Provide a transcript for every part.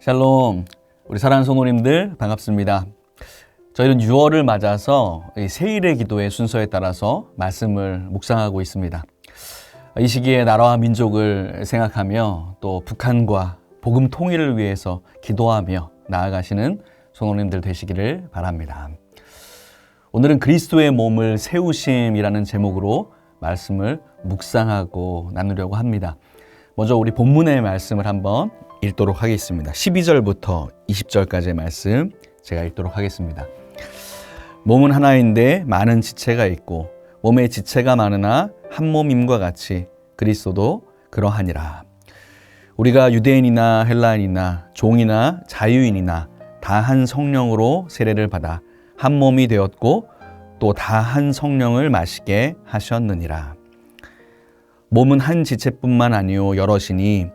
샬롬, 우리 사랑하는 성도님들 반갑습니다. 저희는 6월을 맞아서 세일의 기도의 순서에 따라서 말씀을 묵상하고 있습니다. 이 시기에 나라와 민족을 생각하며 또 북한과 복음 통일을 위해서 기도하며 나아가시는 성도님들 되시기를 바랍니다. 오늘은 그리스도의 몸을 세우심이라는 제목으로 말씀을 묵상하고 나누려고 합니다. 먼저 우리 본문의 말씀을 한번 읽도록 하겠습니다. 12절부터 20절까지의 말씀 제가 읽도록 하겠습니다. 몸은 하나인데 많은 지체가 있고 몸에 지체가 많으나 한 몸임과 같이 그리스도도 그러하니라. 우리가 유대인이나 헬라인이나 종이나 자유인이나 다 한 성령으로 세례를 받아 한 몸이 되었고 또 다 한 성령을 마시게 하셨느니라. 몸은 한 지체뿐만 아니요 여럿이니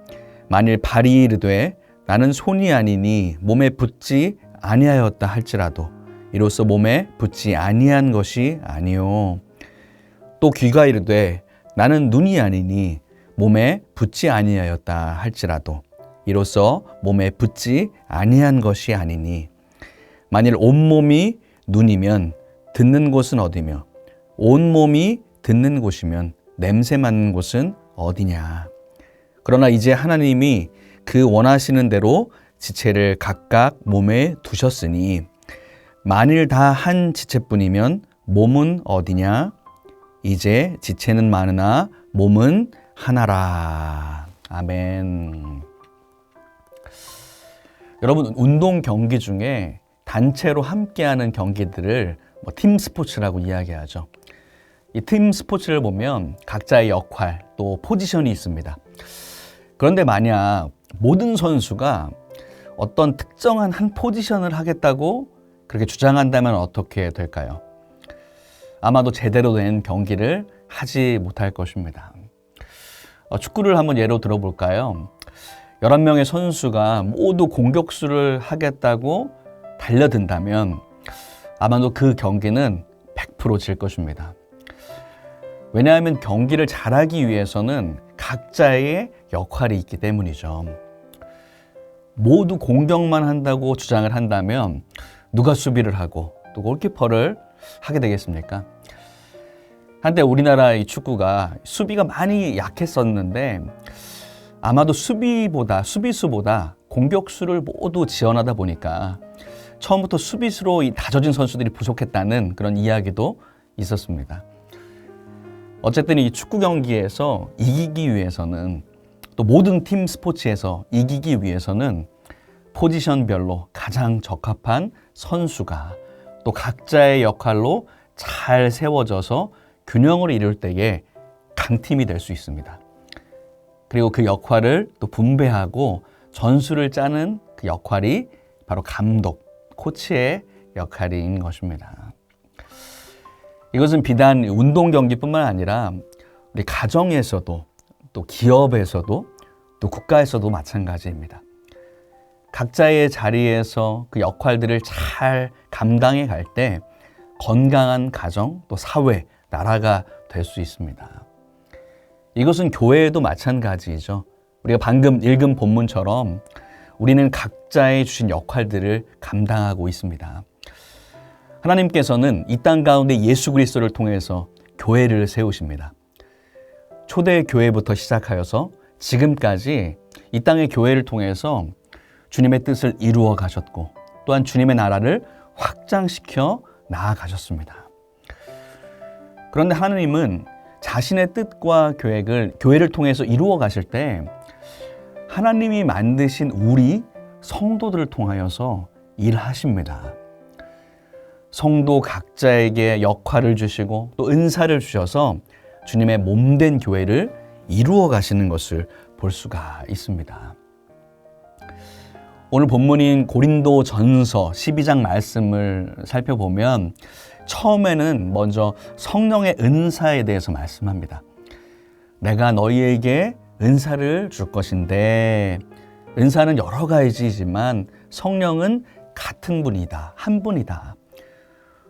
만일 발이 이르되 나는 손이 아니니 몸에 붙지 아니하였다 할지라도 이로써 몸에 붙지 아니한 것이 아니요 또 귀가 이르되 나는 눈이 아니니 몸에 붙지 아니하였다 할지라도 이로써 몸에 붙지 아니한 것이 아니니 만일 온몸이 눈이면 듣는 곳은 어디며 온몸이 듣는 곳이면 냄새 맡는 곳은 어디냐. 그러나 이제 하나님이 그 원하시는 대로 지체를 각각 몸에 두셨으니 만일 다 한 지체뿐이면 몸은 어디냐? 이제 지체는 많으나 몸은 하나라. 아멘. 여러분, 운동 경기 중에 단체로 함께하는 경기들을 팀 스포츠라고 이야기하죠. 이 팀 스포츠를 보면 각자의 역할 또 포지션이 있습니다. 그런데 만약 모든 선수가 어떤 특정한 한 포지션을 하겠다고 그렇게 주장한다면 어떻게 될까요? 아마도 제대로 된 경기를 하지 못할 것입니다. 축구를 한번 예로 들어볼까요? 11명의 선수가 모두 공격수를 하겠다고 달려든다면 아마도 그 경기는 100% 질 것입니다. 왜냐하면 경기를 잘하기 위해서는 각자의 역할이 있기 때문이죠. 모두 공격만 한다고 주장을 한다면 누가 수비를 하고 또 골키퍼를 하게 되겠습니까? 한때 우리나라의 축구가 수비가 많이 약했었는데 아마도 수비수보다 공격수를 모두 지원하다 보니까 처음부터 수비수로 다져진 선수들이 부족했다는 그런 이야기도 있었습니다. 어쨌든 이 축구 경기에서 이기기 위해서는 또 모든 팀 스포츠에서 이기기 위해서는 포지션별로 가장 적합한 선수가 또 각자의 역할로 잘 세워져서 균형을 이룰 때에 강팀이 될 수 있습니다. 그리고 그 역할을 또 분배하고 전술을 짜는 그 역할이 바로 감독, 코치의 역할인 것입니다. 이것은 비단 운동 경기뿐만 아니라 우리 가정에서도 또 기업에서도 또 국가에서도 마찬가지입니다. 각자의 자리에서 그 역할들을 잘 감당해 갈 때 건강한 가정, 또 사회, 나라가 될 수 있습니다. 이것은 교회에도 마찬가지이죠. 우리가 방금 읽은 본문처럼 우리는 각자의 주신 역할들을 감당하고 있습니다. 하나님께서는 이 땅 가운데 예수 그리스도를 통해서 교회를 세우십니다. 초대 교회부터 시작하여서 지금까지 이 땅의 교회를 통해서 주님의 뜻을 이루어 가셨고 또한 주님의 나라를 확장시켜 나아가셨습니다. 그런데 하나님은 자신의 뜻과 계획을 교회를 통해서 이루어 가실 때 하나님이 만드신 우리 성도들을 통하여서 일하십니다. 성도 각자에게 역할을 주시고 또 은사를 주셔서 주님의 몸된 교회를 이루어 가시는 것을 볼 수가 있습니다. 오늘 본문인 고린도전서 12장 말씀을 살펴보면 처음에는 먼저 성령의 은사에 대해서 말씀합니다. 내가 너희에게 은사를 줄 것인데 은사는 여러 가지이지만 성령은 같은 분이다. 한 분이다.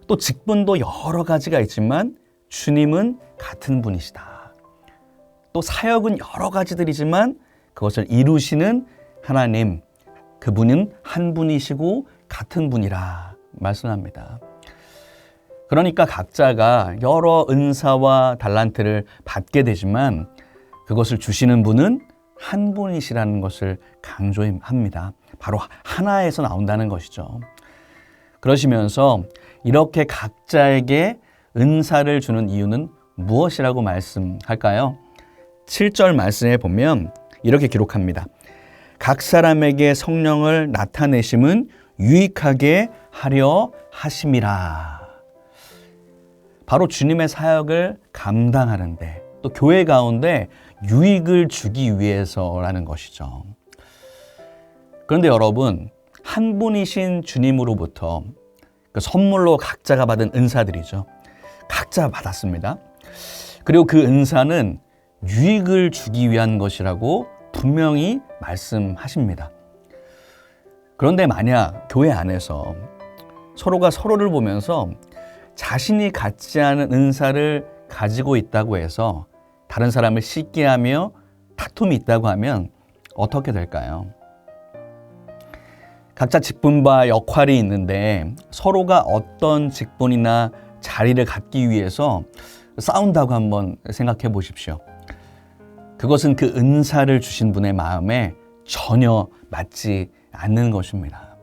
또 직분도 여러 가지가 있지만 주님은 같은 분이시다. 또 사역은 여러 가지들이지만 그것을 이루시는 하나님, 그분은 한 분이시고 같은 분이라 말씀합니다. 그러니까 각자가 여러 은사와 달란트를 받게 되지만 그것을 주시는 분은 한 분이시라는 것을 강조합니다. 바로 하나에서 나온다는 것이죠. 그러시면서 이렇게 각자에게 은사를 주는 이유는 무엇이라고 말씀할까요? 7절 말씀에 보면 이렇게 기록합니다. 각 사람에게 성령을 나타내심은 유익하게 하려 하심이라. 바로 주님의 사역을 감당하는데 또 교회 가운데 유익을 주기 위해서라는 것이죠. 그런데 여러분, 한 분이신 주님으로부터 그 선물로 각자가 받은 은사들이죠. 각자 받았습니다. 그리고 그 은사는 유익을 주기 위한 것이라고 분명히 말씀하십니다. 그런데 만약 교회 안에서 서로가 서로를 보면서 자신이 갖지 않은 은사를 가지고 있다고 해서 다른 사람을 시기하며 다툼이 있다고 하면 어떻게 될까요? 각자 직분과 역할이 있는데 서로가 어떤 직분이나 자리를 갖기 위해서 싸운다고 한번 생각해 보십시오. 그것은 그 은사를 주신 분의 마음에 전혀 맞지 않는 것입니다.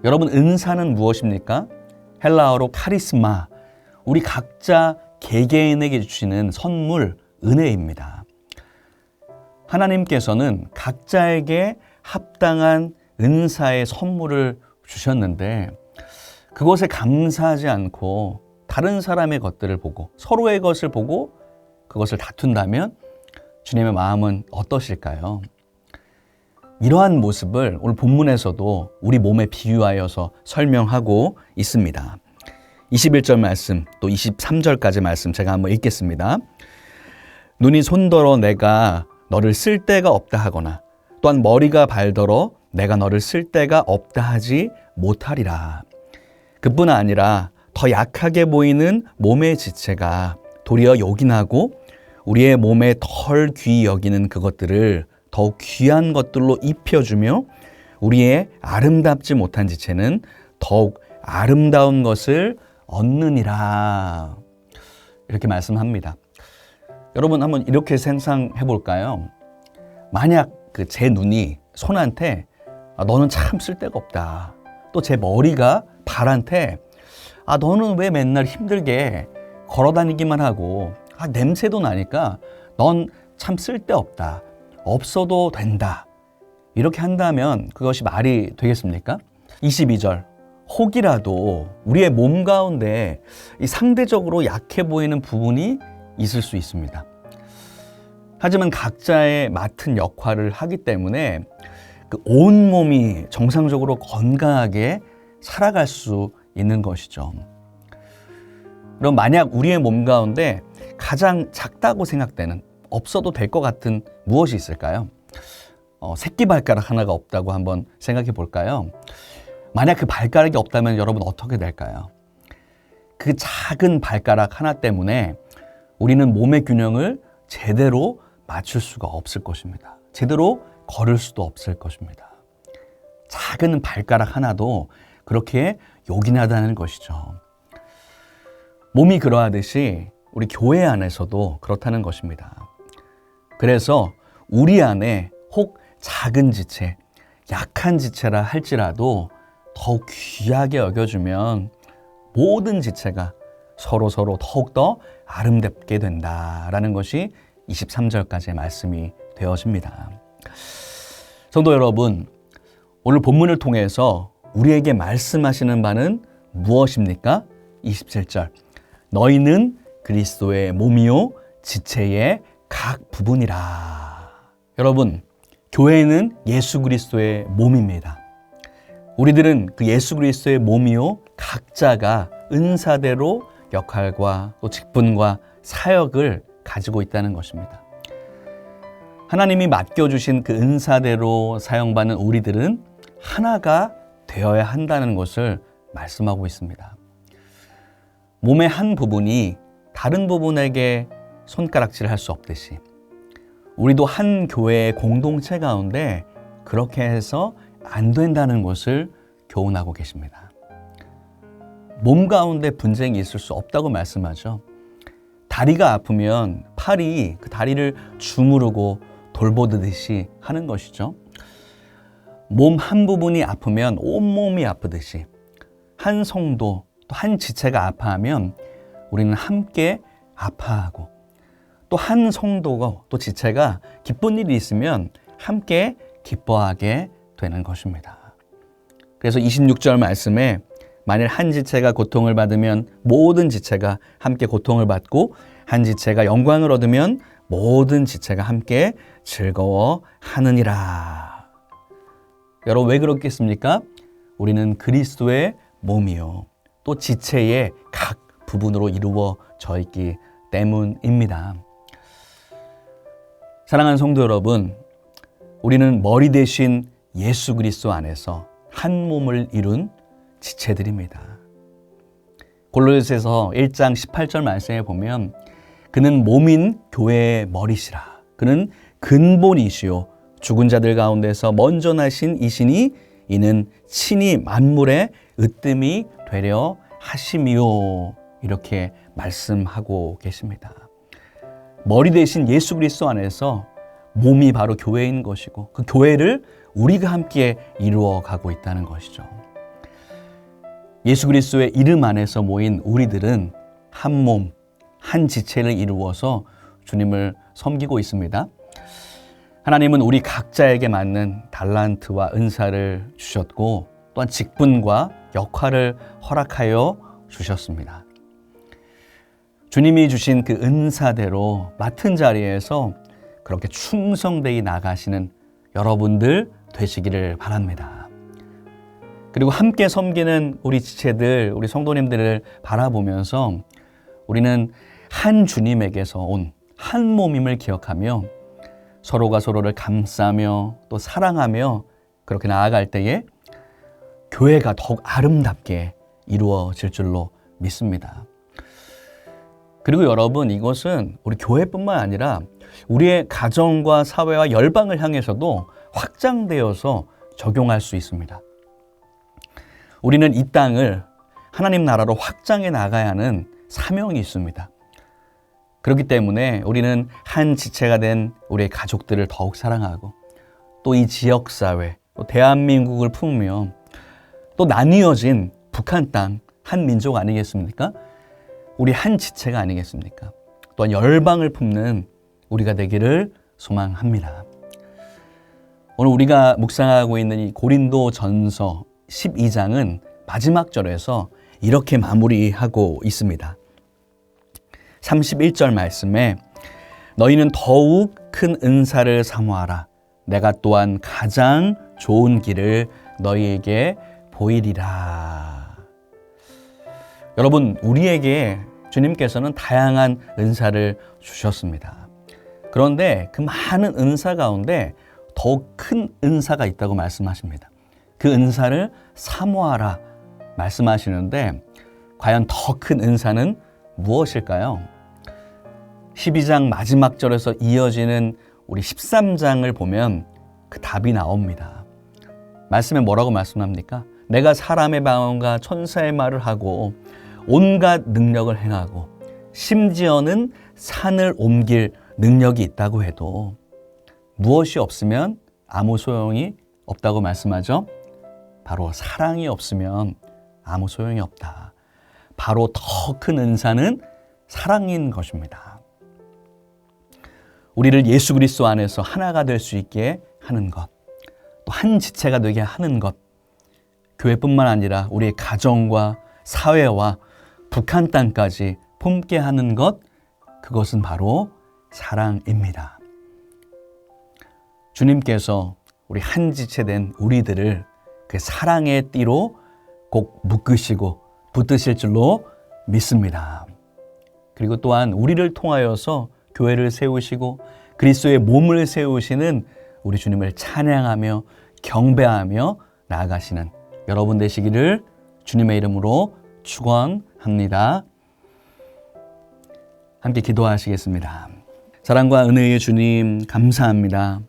여러분, 은사는 무엇입니까? 헬라어로 카리스마, 우리 각자 개개인에게 주시는 선물, 은혜입니다. 하나님께서는 각자에게 합당한 은사의 선물을 주셨는데 그것에 감사하지 않고 다른 사람의 것들을 보고 서로의 것을 보고 그것을 다툰다면 주님의 마음은 어떠실까요? 이러한 모습을 오늘 본문에서도 우리 몸에 비유하여서 설명하고 있습니다. 21절 말씀 또 23절까지 말씀 제가 한번 읽겠습니다. 눈이 손더러 내가 너를 쓸 데가 없다 하거나 또한 머리가 발더러 내가 너를 쓸 데가 없다 하지 못하리라. 그뿐 아니라 더 약하게 보이는 몸의 지체가 도리어 요긴하고 우리의 몸에 덜 귀히 여기는 그것들을 더욱 귀한 것들로 입혀주며 우리의 아름답지 못한 지체는 더욱 아름다운 것을 얻느니라. 이렇게 말씀합니다. 여러분 한번 이렇게 상상해 볼까요? 만약 그 제 눈이 손한테 너는 참 쓸데가 없다. 또 제 머리가 발한테 너는 왜 맨날 힘들게 걸어다니기만 하고 냄새도 나니까 넌 참 쓸데없다. 없어도 된다. 이렇게 한다면 그것이 말이 되겠습니까? 22절. 혹이라도 우리의 몸 가운데 이 상대적으로 약해 보이는 부분이 있을 수 있습니다. 하지만 각자의 맡은 역할을 하기 때문에 그 온몸이 정상적으로 건강하게 살아갈 수 있는 것이죠. 그럼 만약 우리의 몸 가운데 가장 작다고 생각되는 없어도 될 것 같은 무엇이 있을까요? 새끼발가락 하나가 없다고 한번 생각해 볼까요? 만약 그 발가락이 없다면 여러분 어떻게 될까요? 그 작은 발가락 하나 때문에 우리는 몸의 균형을 제대로 맞출 수가 없을 것입니다. 제대로 걸을 수도 없을 것입니다. 작은 발가락 하나도 그렇게 요긴하다는 것이죠. 몸이 그러하듯이 우리 교회 안에서도 그렇다는 것입니다. 그래서 우리 안에 혹 작은 지체, 약한 지체라 할지라도 더욱 귀하게 여겨주면 모든 지체가 서로 더욱더 아름답게 된다라는 것이 23절까지의 말씀이 되어집니다. 성도 여러분, 오늘 본문을 통해서 우리에게 말씀하시는 바는 무엇입니까? 27절. 너희는 그리스도의 몸이요 지체의 각 부분이라. 여러분, 교회는 예수 그리스도의 몸입니다. 우리들은 그 예수 그리스도의 몸이요 각자가 은사대로 역할과 또 직분과 사역을 가지고 있다는 것입니다. 하나님이 맡겨주신 그 은사대로 사용받는 우리들은 하나가 되어야 한다는 것을 말씀하고 있습니다. 몸의 한 부분이 다른 부분에게 손가락질을 할 수 없듯이 우리도 한 교회의 공동체 가운데 그렇게 해서 안 된다는 것을 교훈하고 계십니다. 몸 가운데 분쟁이 있을 수 없다고 말씀하죠. 다리가 아프면 팔이 그 다리를 주무르고 돌보듯이 하는 것이죠. 몸 한 부분이 아프면 온몸이 아프듯이 한 성도 또 한 지체가 아파하면 우리는 함께 아파하고 또 한 성도가 또 지체가 기쁜 일이 있으면 함께 기뻐하게 되는 것입니다. 그래서 26절 말씀에 만일 한 지체가 고통을 받으면 모든 지체가 함께 고통을 받고 한 지체가 영광을 얻으면 모든 지체가 함께 즐거워하느니라. 여러분 왜 그렇겠습니까? 우리는 그리스도의 몸이요 또 지체의 각 부분으로 이루어져 있기 때문입니다. 사랑하는 성도 여러분, 우리는 머리 대신 예수 그리스도 안에서 한 몸을 이룬 지체들입니다. 골로새서 1장 18절 말씀에 보면 그는 몸인 교회의 머리시라. 그는 근본이시요 죽은 자들 가운데서 먼저 나신 이시니 이는 친히 만물의 으뜸이 되려 하심이요. 이렇게 말씀하고 계십니다. 머리 대신 예수 그리스도 안에서 몸이 바로 교회인 것이고 그 교회를 우리가 함께 이루어가고 있다는 것이죠. 예수 그리스도의 이름 안에서 모인 우리들은 한 몸, 한 지체를 이루어서 주님을 섬기고 있습니다. 하나님은 우리 각자에게 맞는 달란트와 은사를 주셨고 또한 직분과 역할을 허락하여 주셨습니다. 주님이 주신 그 은사대로 맡은 자리에서 그렇게 충성되이 나가시는 여러분들 되시기를 바랍니다. 그리고 함께 섬기는 우리 지체들, 우리 성도님들을 바라보면서 우리는 한 주님에게서 온 한 몸임을 기억하며 서로가 서로를 감싸며 또 사랑하며 그렇게 나아갈 때에 교회가 더욱 아름답게 이루어질 줄로 믿습니다. 그리고 여러분, 이것은 우리 교회뿐만 아니라 우리의 가정과 사회와 열방을 향해서도 확장되어서 적용할 수 있습니다. 우리는 이 땅을 하나님 나라로 확장해 나가야 하는 사명이 있습니다. 그렇기 때문에 우리는 한 지체가 된 우리의 가족들을 더욱 사랑하고 또 이 지역사회, 또 대한민국을 품으며 또 나뉘어진 북한 땅 한 민족 아니겠습니까? 우리 한 지체가 아니겠습니까? 또한 열방을 품는 우리가 되기를 소망합니다. 오늘 우리가 묵상하고 있는 이 고린도전서 12장은 마지막 절에서 이렇게 마무리하고 있습니다. 31절 말씀에 너희는 더욱 큰 은사를 사모하라. 내가 또한 가장 좋은 길을 너희에게 보이리라. 여러분, 우리에게 주님께서는 다양한 은사를 주셨습니다. 그런데 그 많은 은사 가운데 더욱 큰 은사가 있다고 말씀하십니다. 그 은사를 사모하라 말씀하시는데 과연 더 큰 은사는 무엇일까요? 12장 마지막 절에서 이어지는 우리 13장을 보면 그 답이 나옵니다. 말씀에 뭐라고 말씀합니까? 내가 사람의 방언과 천사의 말을 하고 온갖 능력을 행하고 심지어는 산을 옮길 능력이 있다고 해도 무엇이 없으면 아무 소용이 없다고 말씀하죠? 바로 사랑이 없으면 아무 소용이 없다. 바로 더 큰 은사는 사랑인 것입니다. 우리를 예수 그리스도 안에서 하나가 될 수 있게 하는 것, 또 한 지체가 되게 하는 것, 교회뿐만 아니라 우리의 가정과 사회와 북한 땅까지 품게 하는 것, 그것은 바로 사랑입니다. 주님께서 우리 한 지체된 우리들을 그 사랑의 띠로 꼭 묶으시고 붙드실 줄로 믿습니다. 그리고 또한 우리를 통하여서 교회를 세우시고 그리스도의 몸을 세우시는 우리 주님을 찬양하며 경배하며 나아가시는 여러분 되시기를 주님의 이름으로 축원합니다. 함께 기도하시겠습니다. 사랑과 은혜의 주님 감사합니다.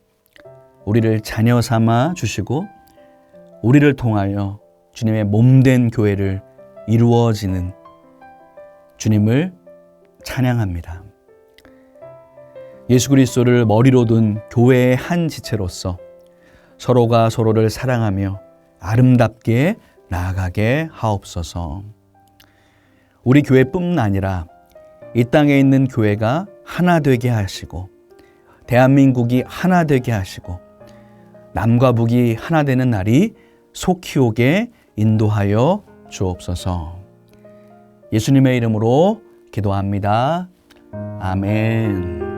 우리를 자녀 삼아 주시고 우리를 통하여 주님의 몸된 교회를 이루어지는 주님을 찬양합니다. 예수 그리스도를 머리로 둔 교회의 한 지체로서 서로가 서로를 사랑하며 아름답게 나아가게 하옵소서. 우리 교회뿐만 아니라 이 땅에 있는 교회가 하나 되게 하시고 대한민국이 하나 되게 하시고 남과 북이 하나 되는 날이 속히 오게 인도하여 주옵소서. 예수님의 이름으로 기도합니다. 아멘.